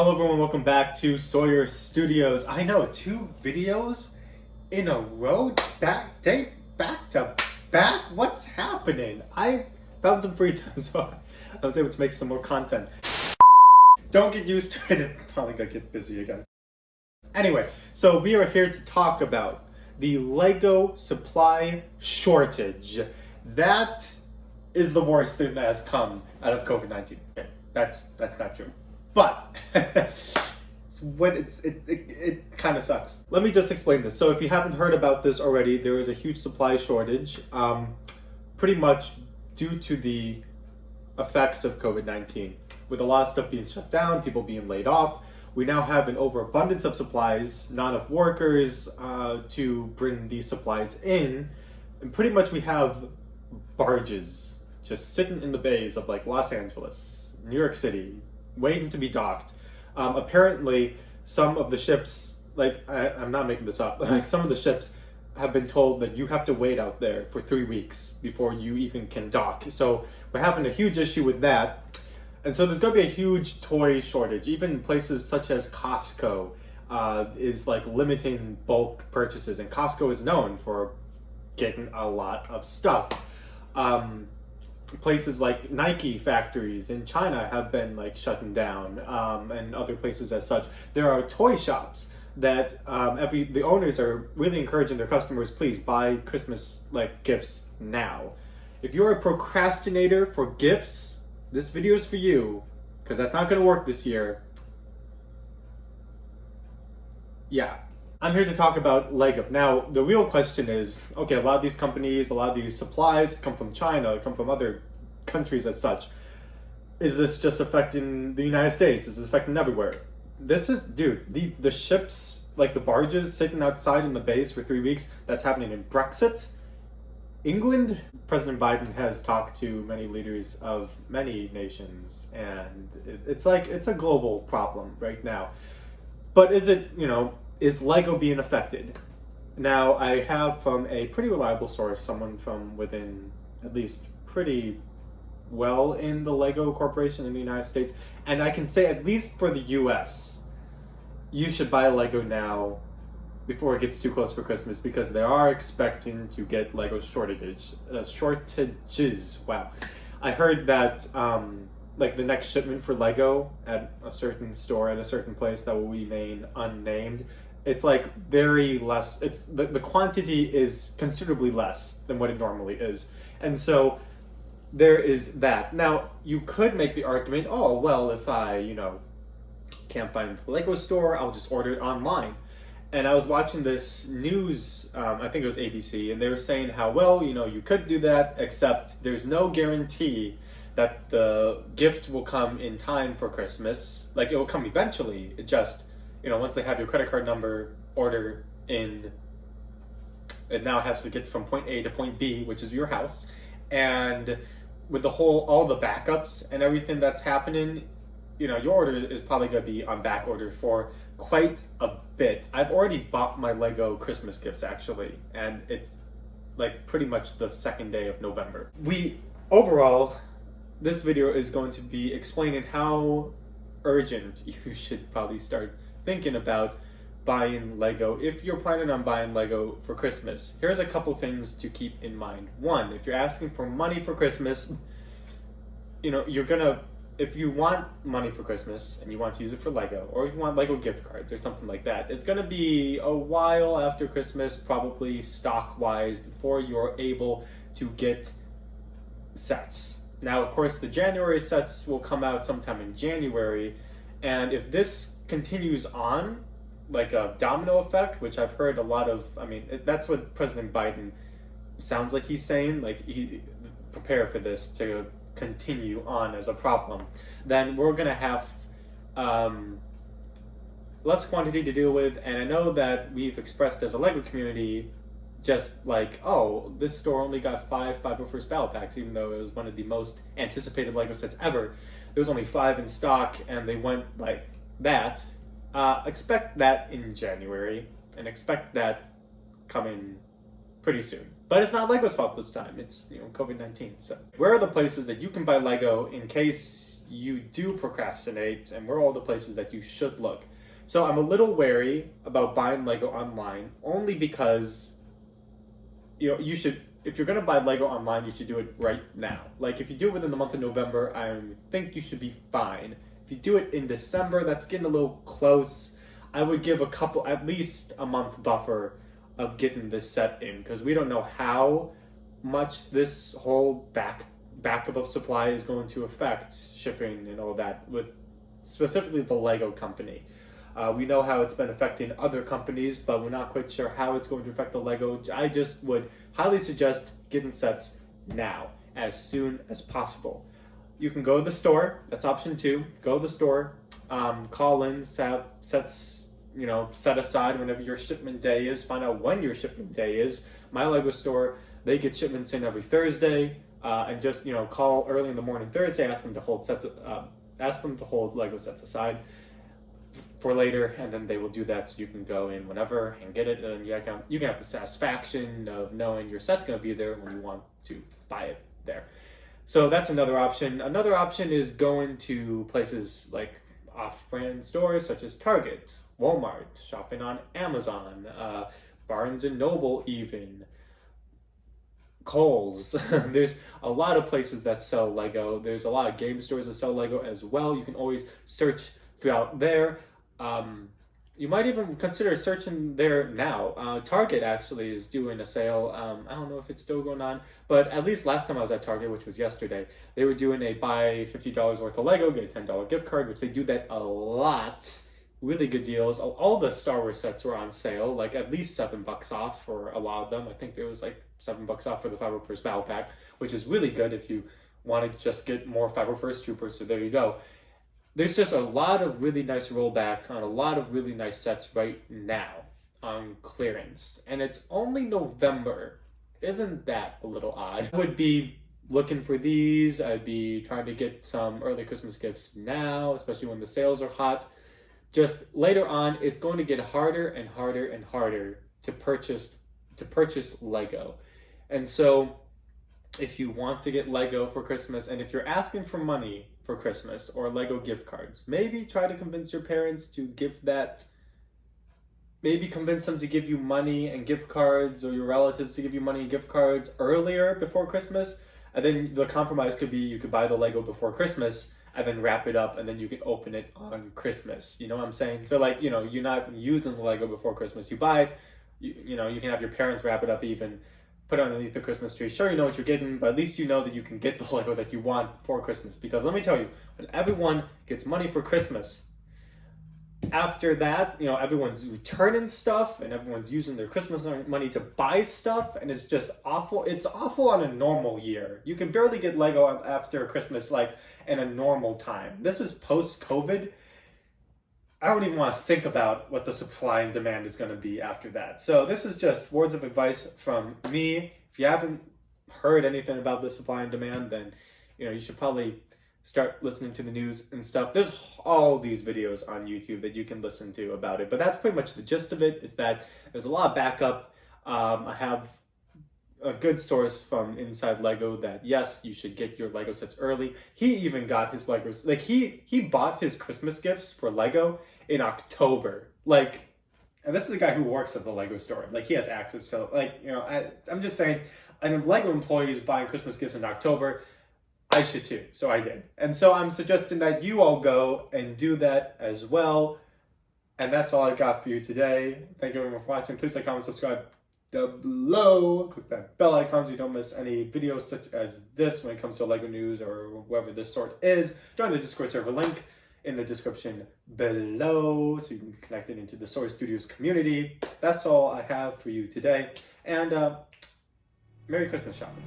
Hello everyone, welcome back to Sawyer Studios. I know, 2 videos in a row, back to back? What's happening? I found some free time, so I was able to make some more content. Don't get used to it, I'm probably gonna get busy again. Anyway, so we are here to talk about the Lego supply shortage. That is the worst thing that has come out of COVID-19. Okay, that's not true. But it kind of sucks. Let me just explain this. So if you haven't heard about this already, there is a huge supply shortage, pretty much due to the effects of COVID-19. With a lot of stuff being shut down, people being laid off, we now have an overabundance of supplies, not enough workers to bring these supplies in, and pretty much we have barges just sitting in the bays of like Los Angeles, New York City, waiting to be docked. Apparently, some of the ships, I'm not making this up, like some of the ships have been told that you have to wait out there for 3 weeks before you even can dock. So we're having a huge issue with that. And so there's going to be a huge toy shortage. Even places such as Costco is like limiting bulk purchases. And Costco is known for getting a lot of stuff. Places like Nike factories in China have been like shutting down, and other places as such. There are toy shops that the owners are really encouraging their customers, please buy Christmas gifts now. If you're a procrastinator for gifts, this video is for you, because that's not going to work this year. Yeah. I'm here to talk about Lego. Now, the real question is, okay, a lot of these companies, a lot of these supplies come from China, come from other countries as such. Is this just affecting the United States? Is it affecting everywhere? This is, dude, the ships, like the barges sitting outside in the bays for 3 weeks, that's happening in Brexit. England, President Biden has talked to many leaders of many nations, and it's a global problem right now. But is Lego being affected? Now, I have from a pretty reliable source, someone from within at least pretty well in the Lego Corporation in the United States, and I can say at least for the US, you should buy a Lego now before it gets too close for Christmas, because they are expecting to get Lego shortages. Wow. I heard that the next shipment for Lego at a certain store at a certain place that will remain unnamed, it's very less. It's the quantity is considerably less than what it normally is. And so there is that. Now, you could make the argument, oh, well, if I, can't find it at the Lego store, I'll just order it online. And I was watching this news, I think it was ABC, and they were saying how, well, you could do that, except there's no guarantee that the gift will come in time for Christmas. It will come eventually. It just, once they have your credit card number, order in, it now has to get from point A to point B, which is your house. And with all the backups and everything that's happening, your order is probably going to be on back order for quite a bit. I've already bought my Lego Christmas gifts, actually, and it's pretty much the 2nd day of November. Overall, this video is going to be explaining how urgent you should probably start thinking about buying Lego if you're planning on buying Lego for Christmas. Here's a couple things to keep in mind. One, if you're asking for money for Christmas, if you want money for Christmas and you want to use it for Lego, or if you want Lego gift cards or something like that, it's going to be a while after Christmas, probably stock-wise, before you're able to get sets. Now, of course, the January sets will come out sometime in January, and if this continues on, like a domino effect, which I've heard a lot of, that's what President Biden sounds like he's saying, he prepare for this to continue on as a problem, then we're going to have less quantity to deal with. And I know that we've expressed as a Lego community just oh, this store only got 5 First Battle Packs, even though it was one of the most anticipated Lego sets ever. There was only 5 in stock, and they went like that. Expect that in January, and expect that coming pretty soon. But it's not Lego's fault this time. It's COVID-19. So where are the places that you can buy Lego in case you do procrastinate, and where are all the places that you should look. So I'm a little wary about buying Lego online, only because you should, if you're gonna buy Lego online, you should do it right now. Like if you do it within the month of November, I think you should be fine. If you do it in December, that's getting a little close. I would give at least a month buffer of getting this set in, because we don't know how much this whole backup of supply is going to affect shipping and all that, with specifically the Lego company. We know how it's been affecting other companies, but we're not quite sure how it's going to affect the Lego. I just would highly suggest getting sets now, as soon as possible. You can go to the store. That's option 2. Go to the store, call in, have sets, set aside whenever your shipment day is. Find out when your shipment day is. My Lego store, they get shipments in every Thursday, and just call early in the morning Thursday. Ask them to hold Lego sets aside for later, and then they will do that, so you can go in whenever and get it, and you can have the satisfaction of knowing your set's going to be there when you want to buy it there. So that's another option. Another option is going to places like off-brand stores such as Target, Walmart, shopping on Amazon, Barnes and Noble, even Kohl's. There's a lot of places that sell Lego. There's a lot of game stores that sell Lego as well. You can always search throughout there. You might even consider searching there now. Target actually is doing a sale. I don't know if it's still going on, but at least last time I was at Target, which was yesterday, they were doing a buy $50 worth of Lego, get a $10 gift card, which they do that a lot. Really good deals. All the Star Wars sets were on sale, like at least $7 off for a lot of them. I think there was like $7 off for the 501st Battle Pack, which is really good if you want to just get more 501st Troopers, so there you go. There's just a lot of really nice rollback on a lot of really nice sets right now on clearance. And it's only November. Isn't that a little odd? I would be looking for these. I'd be trying to get some early Christmas gifts now, especially when the sales are hot. Just later on, it's going to get harder and harder and harder to purchase Lego. And so if you want to get Lego for Christmas, and if you're asking for money for Christmas or Lego gift cards, maybe try to convince your parents to give that. Maybe convince them to give you money and gift cards, or your relatives to give you money and gift cards earlier before Christmas. And then the compromise could be you could buy the Lego before Christmas and then wrap it up, and then you can open it on Christmas. You know what I'm saying? So like, you're not using the Lego before Christmas. You buy it, you can have your parents wrap it up, even put it underneath the Christmas tree. Sure, you know what you're getting, but at least you know that you can get the Lego that you want for Christmas. Because let me tell you, when everyone gets money for Christmas, after that, everyone's returning stuff and everyone's using their Christmas money to buy stuff, and it's just awful. It's awful on a normal year. You can barely get Lego after Christmas, like in a normal time. This is post-COVID. I don't even want to think about what the supply and demand is going to be after that. So this is just words of advice from me. If you haven't heard anything about the supply and demand, then you should probably start listening to the news and stuff. There's all these videos on YouTube that you can listen to about it, but that's pretty much the gist of it, is that there's a lot of backup. I have a good source from Inside Lego that yes, you should get your Lego sets early. He even got his Legos, like he bought his Christmas gifts for Lego in October. Like, and this is a guy who works at the Lego store. Like, he has access to, like, I'm just saying, and if Lego employees buying Christmas gifts in October, I should too. So I did. And so I'm suggesting that you all go and do that as well. And that's all I got for you today. Thank you everyone for watching. Please like, comment, subscribe down below. Click that bell icon so you don't miss any videos such as this when it comes to Lego news or whatever this sort is. Join the Discord server link in the description below so you can get connected into the Source Studios community. That's all I have for you today. And Merry Christmas shopping.